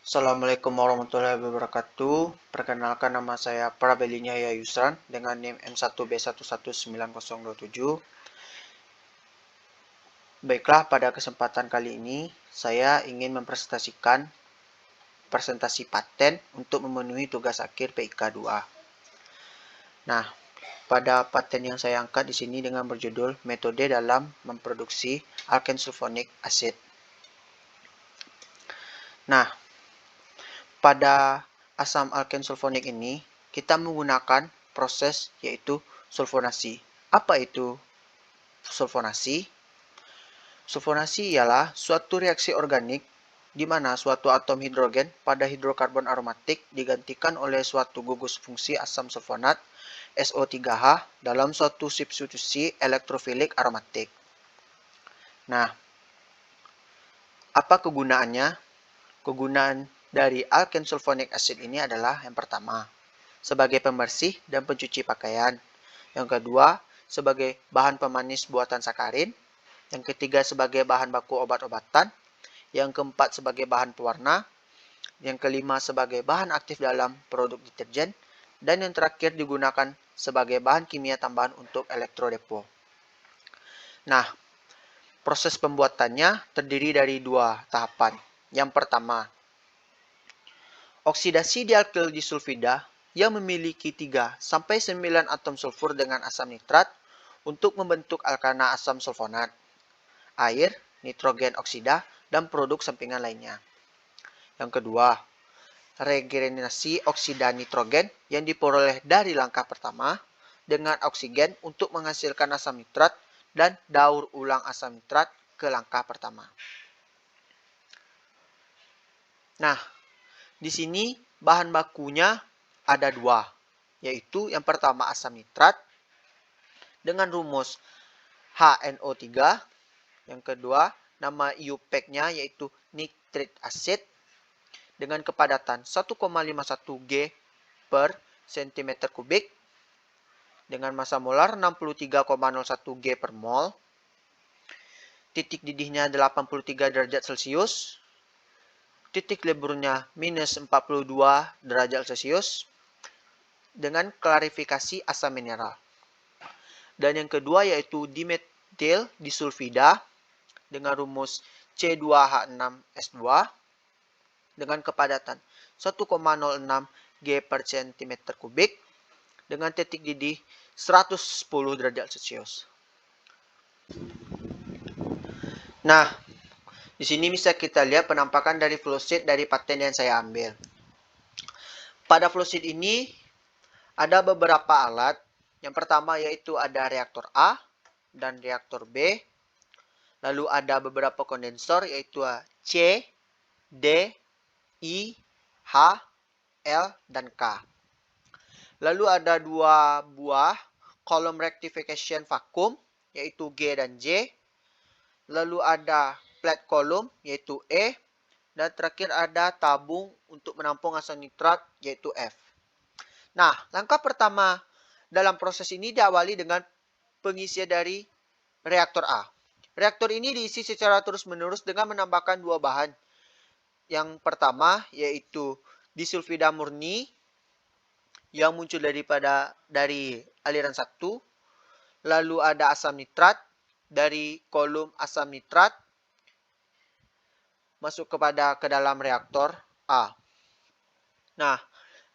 Assalamualaikum warahmatullahi wabarakatuh. Perkenalkan, nama saya Prabelinya Yusran dengan NIM M1B119027. Baiklah, pada kesempatan kali ini saya ingin mempresentasikan presentasi paten untuk memenuhi tugas akhir PIK 2. Nah, pada paten yang saya angkat di sini dengan berjudul metode dalam memproduksi alkane sulfonic acid. Nah, pada asam alkane sulfonik ini kita menggunakan proses yaitu sulfonasi. Apa itu sulfonasi? Sulfonasi ialah suatu reaksi organik di mana suatu atom hidrogen pada hidrokarbon aromatik digantikan oleh suatu gugus fungsi asam sulfonat SO3H dalam suatu substitusi elektrofilik aromatik. Nah, apa kegunaannya? Kegunaan dari alkane sulfonic acid ini adalah yang pertama, sebagai pembersih dan pencuci pakaian. Yang kedua, sebagai bahan pemanis buatan sakarin. Yang ketiga, sebagai bahan baku obat-obatan. Yang keempat, sebagai bahan pewarna. Yang kelima, sebagai bahan aktif dalam produk deterjen. Dan yang terakhir, digunakan sebagai bahan kimia tambahan untuk elektrodepo. Nah, proses pembuatannya terdiri dari dua tahapan. Yang pertama, oksidasi dialkil disulfida yang memiliki 3-9 atom sulfur dengan asam nitrat untuk membentuk alkana asam sulfonat, air, nitrogen oksida, dan produk sampingan lainnya. Yang kedua, regenerasi oksida nitrogen yang diperoleh dari langkah pertama dengan oksigen untuk menghasilkan asam nitrat dan daur ulang asam nitrat ke langkah pertama. Nah, di sini bahan bakunya ada dua, yaitu yang pertama asam nitrat dengan rumus HNO3, yang kedua nama IUPAC-nya yaitu nitric acid dengan kepadatan 1,51 G per cm kubik dengan massa molar 63,01 G per mol, titik didihnya 83 derajat Celcius, titik leburnya minus 42 derajat Celcius, dengan klarifikasi asam mineral. Dan yang kedua yaitu dimetil disulfida dengan rumus C2H6S2 dengan kepadatan 1,06 G per cm kubik dengan titik didih 110 derajat Celcius. Nah, di sini bisa kita lihat penampakan dari flowsheet dari paten yang saya ambil. Pada flowsheet ini ada beberapa alat. Yang pertama yaitu ada reaktor A dan reaktor B. Lalu ada beberapa kondensor yaitu C, D, I, H, L, dan K. Lalu ada dua buah column rectification vacuum yaitu G dan J. Lalu ada plate column yaitu E. Dan terakhir ada tabung untuk menampung asam nitrat yaitu F. Nah, langkah pertama dalam proses ini diawali dengan pengisian dari reaktor A. Reaktor ini diisi secara terus-menerus dengan menambahkan dua bahan. Yang pertama yaitu disulfida murni yang muncul dari aliran 1. Lalu ada asam nitrat dari kolom asam nitrat masuk ke dalam reaktor A. Nah,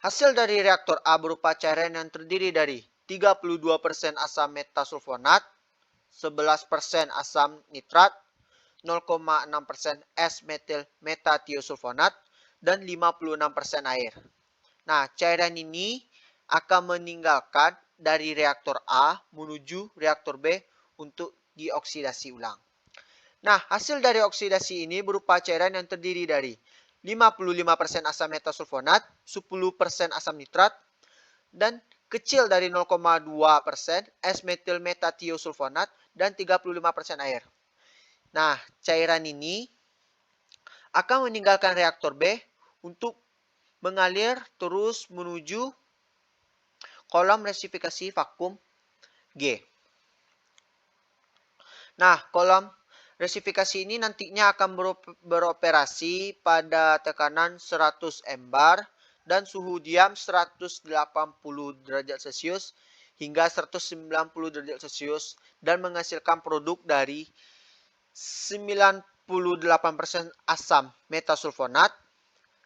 hasil dari reaktor A berupa cairan yang terdiri dari 32% asam metasulfonat, 11% asam nitrat, 0,6% S-metil metatiosulfonat, dan 56% air. Nah, cairan ini akan meninggalkan dari reaktor A menuju reaktor B untuk dioksidasi ulang. Nah, hasil dari oksidasi ini berupa cairan yang terdiri dari 55% asam metasulfonat, 10% asam nitrat, dan kecil dari 0,2% S-metil metatiosulfonat, dan 35% air. Nah, cairan ini akan meninggalkan reaktor B untuk mengalir terus menuju kolam resifikasi vakum G. Nah, kolam Resifikasi ini nantinya akan beroperasi pada tekanan 100 mbar dan suhu diam 180 derajat Celcius hingga 190 derajat Celcius dan menghasilkan produk dari 98% asam metasulfonat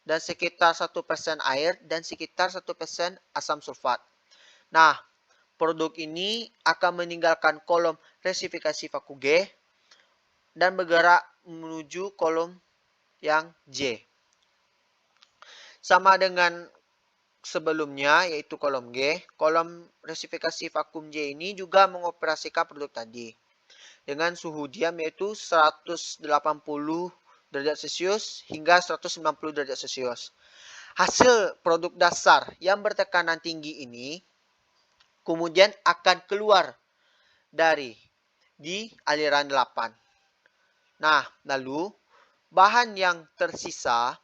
dan sekitar 1% air dan sekitar 1% asam sulfat. Nah, produk ini akan meninggalkan kolom resifikasi vakum G dan bergerak menuju kolom yang J. Sama dengan sebelumnya, yaitu kolom G, kolom resifikasi vakum J ini juga mengoperasikan produk tadi dengan suhu diam yaitu 180 derajat Celcius hingga 190 derajat Celcius. Hasil produk dasar yang bertekanan tinggi ini kemudian akan keluar di aliran 8. Nah, lalu bahan yang tersisa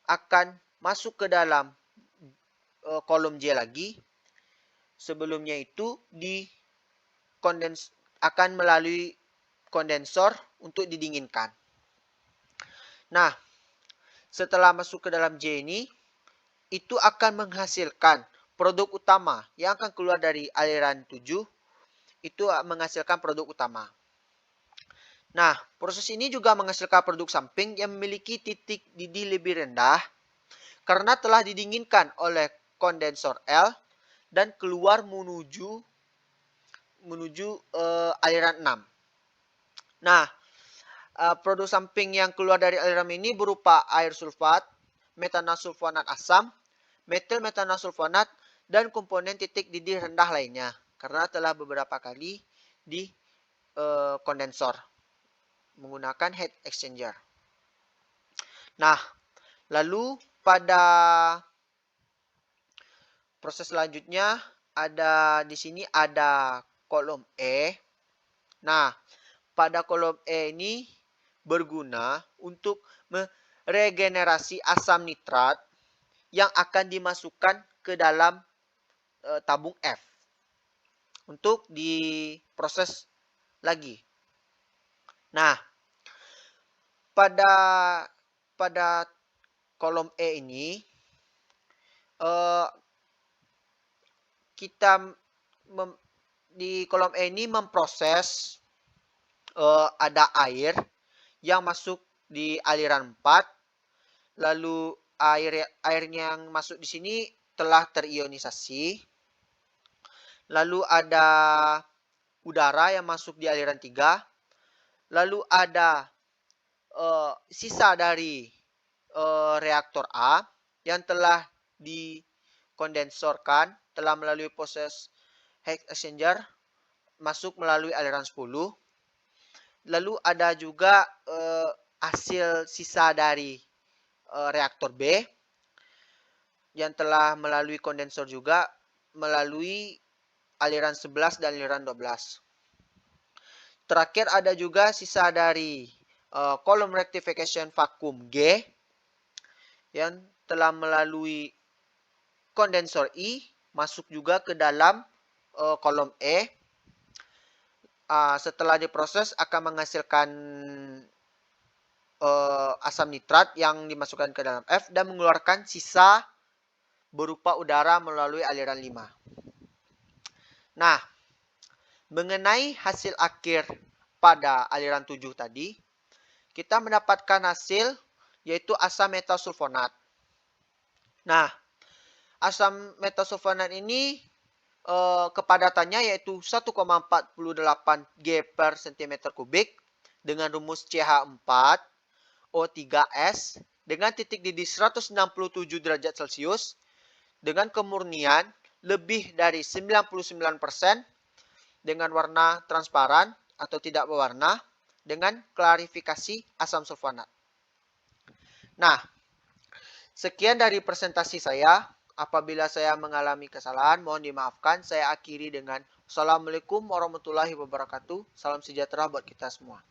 akan masuk ke dalam kolom J lagi. Sebelumnya itu akan melalui kondensor untuk didinginkan. Nah, setelah masuk ke dalam J ini, itu akan menghasilkan produk utama yang akan keluar dari aliran 7, itu menghasilkan produk utama. Nah, proses ini juga menghasilkan produk samping yang memiliki titik didih lebih rendah karena telah didinginkan oleh kondensor L dan keluar menuju aliran 6. Nah, produk samping yang keluar dari aliran ini berupa air sulfat, metanasulfonat asam, metil metanasulfonat, dan komponen titik didih rendah lainnya karena telah beberapa kali di kondensor menggunakan heat exchanger. Nah, lalu pada proses selanjutnya di sini ada kolom E. Nah, pada kolom E ini berguna untuk meregenerasi asam nitrat yang akan dimasukkan ke dalam tabung F untuk diproses lagi. Nah, pada kolom E ini kita di kolom E ini memproses ada air yang masuk di aliran 4, lalu air yang masuk di sini telah terionisasi, lalu ada udara yang masuk di aliran 3, lalu ada sisa dari reaktor A yang telah dikondensorkan, telah melalui proses heat exchanger, masuk melalui aliran 10. Lalu ada juga hasil sisa dari reaktor B yang telah melalui kondensor juga melalui aliran 11 dan aliran 12. Terakhir ada juga sisa dari kolom rectification vakum G yang telah melalui kondensor I masuk juga ke dalam kolom E. Setelah diproses akan menghasilkan asam nitrat yang dimasukkan ke dalam F dan mengeluarkan sisa berupa udara melalui aliran 5. Nah, mengenai hasil akhir pada aliran 7 tadi, kita mendapatkan hasil yaitu asam metasulfonat. Nah, asam metasulfonat ini kepadatannya yaitu 1,48 G per cm kubik dengan rumus CH4O3S dengan titik didih 167 derajat Celcius dengan kemurnian lebih dari 99% dengan warna transparan atau tidak berwarna dengan klarifikasi asam sulfonat. Nah, sekian dari presentasi saya. Apabila saya mengalami kesalahan, mohon dimaafkan. Saya akhiri dengan Assalamualaikum warahmatullahi wabarakatuh. Salam sejahtera buat kita semua.